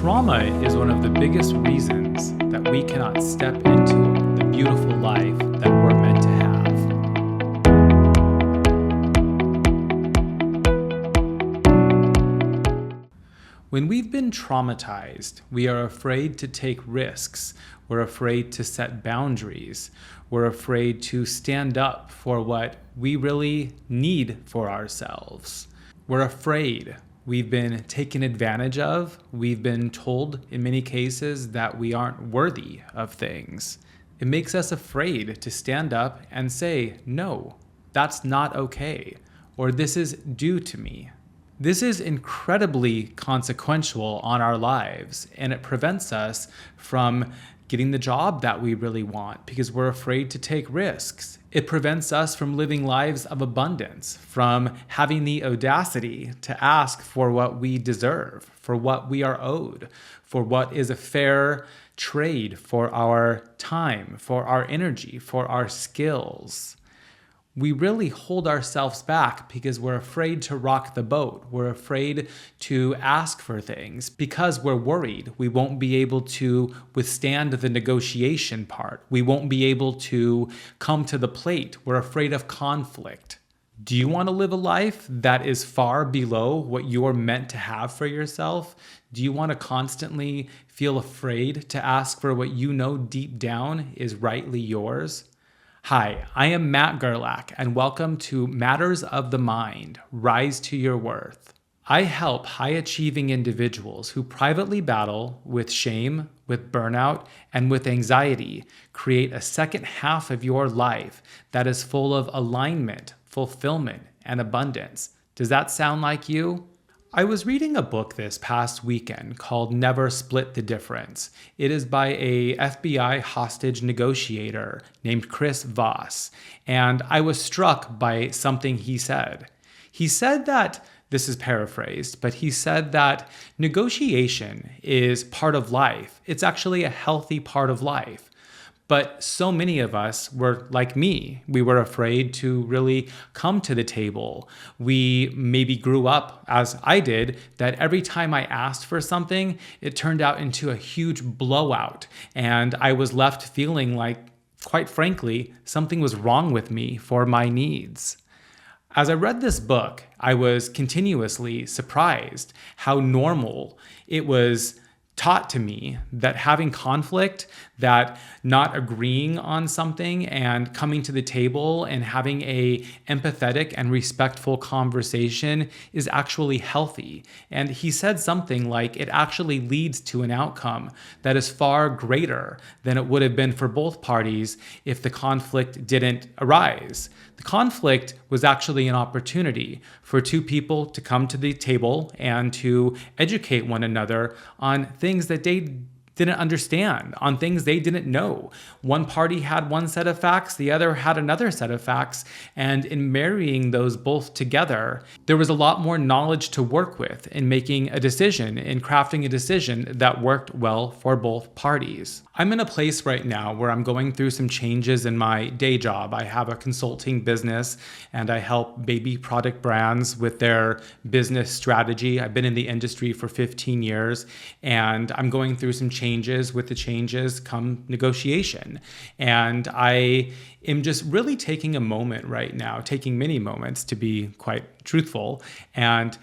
Trauma is one of the biggest reasons that we cannot step into the beautiful life that we're meant to have. When we've been traumatized, we are afraid to take risks. We're afraid to set boundaries. We're afraid to stand up for what we really need for ourselves. We're afraid. We've been taken advantage of. We've been told in many cases that we aren't worthy of things. It makes us afraid to stand up and say, no, that's not okay, or this is due to me. This is incredibly consequential on our lives, and it prevents us from getting the job that we really want because we're afraid to take risks. It prevents us from living lives of abundance, from having the audacity to ask for what we deserve, for what we are owed, for what is a fair trade for our time, for our energy, for our skills. We really hold ourselves back because we're afraid to rock the boat. We're afraid to ask for things because we're worried we won't be able to withstand the negotiation part. We won't be able to come to the plate. We're afraid of conflict. Do you want to live a life that is far below what you're meant to have for yourself? Do you want to constantly feel afraid to ask for what you know deep down is rightly yours? Hi, I am Matt Gerlach, and welcome to Matters of the Mind, Rise to Your Worth. I help high-achieving individuals who privately battle with shame, with burnout, and with anxiety create a second half of your life that is full of alignment, fulfillment, and abundance. Does that sound like you? I was reading a book this past weekend called Never Split the Difference. It is by a FBI hostage negotiator named Chris Voss, and I was struck by something he said. He said that, this is paraphrased, but he said that negotiation is part of life. It's actually a healthy part of life. But so many of us were like me. We were afraid to really come to the table. We maybe grew up, as I did, that every time I asked for something, it turned out into a huge blowout. And I was left feeling like, quite frankly, something was wrong with me for my needs. As I read this book, I was continuously surprised how normal it was taught to me that having conflict, that not agreeing on something and coming to the table and having a empathetic and respectful conversation is actually healthy. And he said something like it actually leads to an outcome that is far greater than it would have been for both parties if the conflict didn't arise. The conflict was actually an opportunity for two people to come to the table and to educate one another on things that they didn't understand, on things they didn't know. One party had one set of facts, the other had another set of facts, and in marrying those both together, there was a lot more knowledge to work with in making a decision, in crafting a decision that worked well for both parties. I'm in a place right now where I'm going through some changes in my day job. I have a consulting business and I help baby product brands with their business strategy. I've been in the industry for 15 years and I'm going through some changes. With the changes come negotiation. And I am just really taking a moment right now, taking many moments to be quite truthful. And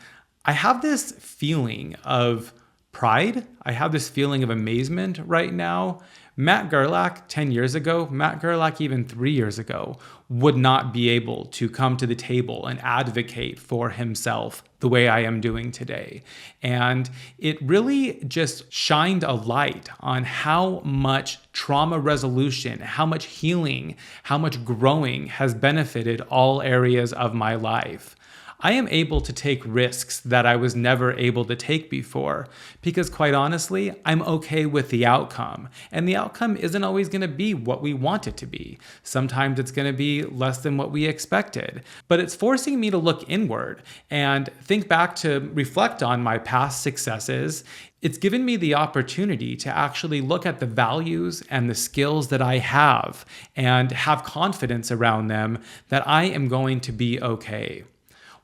I have this feeling of pride. I have this feeling of amazement right now. Matt Gerlach 10 years ago, Matt Gerlach even 3 years ago, would not be able to come to the table and advocate for himself the way I am doing today. And it really just shined a light on how much trauma resolution, how much healing, how much growing has benefited all areas of my life. I am able to take risks that I was never able to take before because quite honestly, I'm okay with the outcome. And the outcome isn't always going to be what we want it to be. Sometimes it's going to be less than what we expected. But it's forcing me to look inward and think back to reflect on my past successes. It's given me the opportunity to actually look at the values and the skills that I have and have confidence around them that I am going to be okay.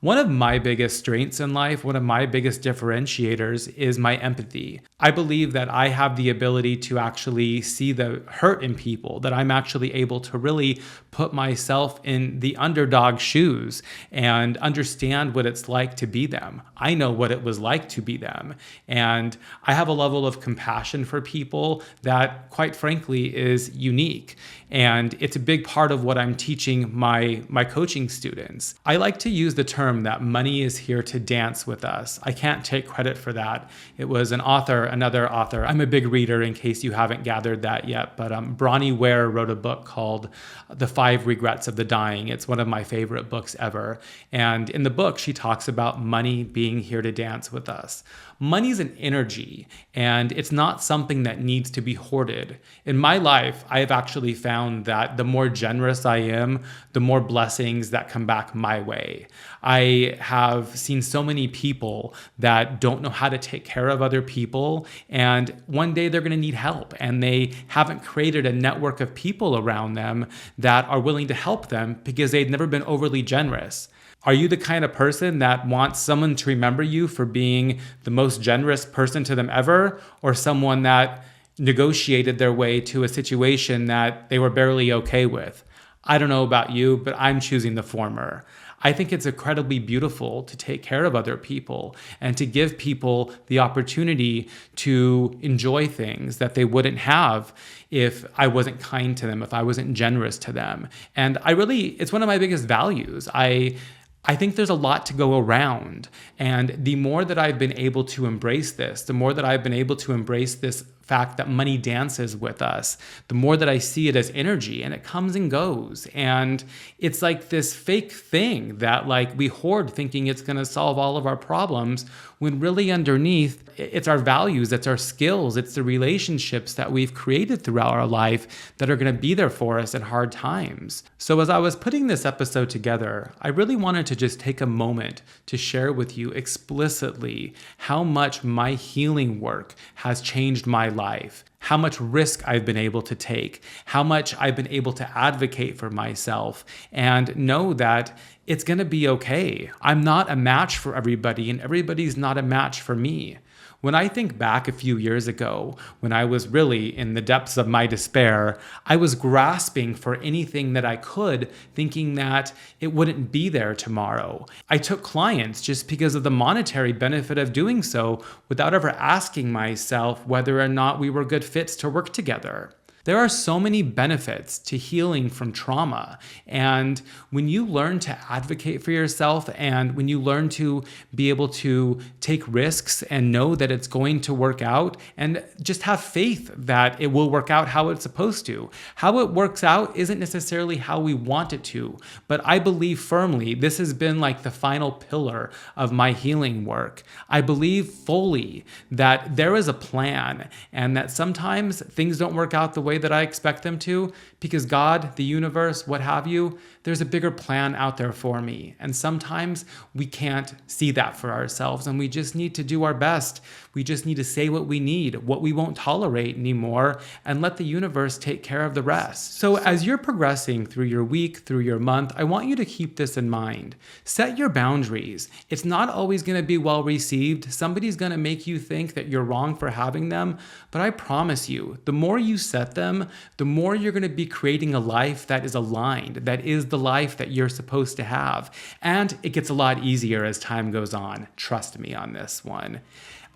One of my biggest strengths in life, one of my biggest differentiators is my empathy. I believe that I have the ability to actually see the hurt in people, that I'm actually able to really put myself in the underdog shoes and understand what it's like to be them. I know what it was like to be them. And I have a level of compassion for people that, quite frankly, is unique. And it's a big part of what I'm teaching my coaching students. I like to use the term that money is here to dance with us. I can't take credit for that. It was another author. I'm a big reader in case you haven't gathered that yet, but Bronnie Ware wrote a book called The 5 Regrets of the Dying. It's one of my favorite books ever. And in the book, she talks about money being here to dance with us. Money's an energy, and it's not something that needs to be hoarded. In my life, I have actually found that the more generous I am, the more blessings that come back my way. I have seen so many people that don't know how to take care of other people, and one day they're going to need help, and they haven't created a network of people around them that are willing to help them because they've never been overly generous. Are you the kind of person that wants someone to remember you for being the most generous person to them ever, or someone that negotiated their way to a situation that they were barely okay with? I don't know about you, but I'm choosing the former. I think it's incredibly beautiful to take care of other people and to give people the opportunity to enjoy things that they wouldn't have if I wasn't kind to them, if I wasn't generous to them. And it's one of my biggest values. I think there's a lot to go around. And the more that I've been able to embrace this, the more that I've been able to embrace this fact that money dances with us, the more that I see it as energy, and it comes and goes. And it's like this fake thing that we hoard thinking it's going to solve all of our problems, when really underneath it's our values, it's our skills, it's the relationships that we've created throughout our life that are going to be there for us in hard times. So as I was putting this episode together, I really wanted to just take a moment to share with you explicitly how much my healing work has changed my life, how much risk I've been able to take, how much I've been able to advocate for myself, and know that it's going to be okay. I'm not a match for everybody, and everybody's not a match for me. When I think back a few years ago, when I was really in the depths of my despair, I was grasping for anything that I could, thinking that it wouldn't be there tomorrow. I took clients just because of the monetary benefit of doing so, without ever asking myself whether or not we were good fits to work together. There are so many benefits to healing from trauma. And when you learn to advocate for yourself, and when you learn to be able to take risks and know that it's going to work out, and just have faith that it will work out how it's supposed to. How it works out isn't necessarily how we want it to, but I believe firmly this has been the final pillar of my healing work. I believe fully that there is a plan, and that sometimes things don't work out the way that I expect them to, because God, the universe, what have you, there's a bigger plan out there for me. And sometimes we can't see that for ourselves, and we just need to do our best. We just need to say what we need, what we won't tolerate anymore, and let the universe take care of the rest. So as you're progressing through your week, through your month, I want you to keep this in mind. Set your boundaries. It's not always going to be well received. Somebody's going to make you think that you're wrong for having them, but I promise you, the more you set them, the more you're going to be creating a life that is aligned, that is the life that you're supposed to have. And it gets a lot easier as time goes on. Trust me on this one.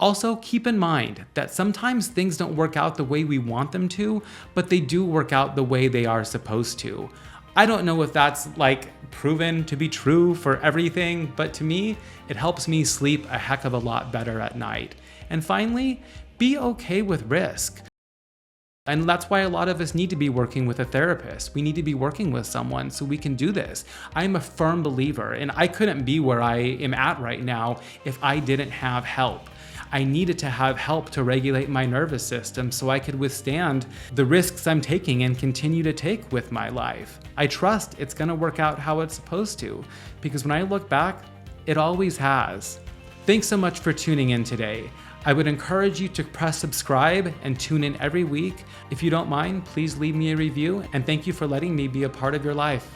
Also, keep in mind that sometimes things don't work out the way we want them to, but they do work out the way they are supposed to. I don't know if that's proven to be true for everything, but to me, it helps me sleep a heck of a lot better at night. And finally, be okay with risk. And that's why a lot of us need to be working with a therapist. We need to be working with someone so we can do this. I'm a firm believer, and I couldn't be where I am at right now if I didn't have help. I needed to have help to regulate my nervous system so I could withstand the risks I'm taking and continue to take with my life. I trust it's going to work out how it's supposed to, because when I look back, it always has. Thanks so much for tuning in today. I would encourage you to press subscribe and tune in every week. If you don't mind, please leave me a review, and thank you for letting me be a part of your life.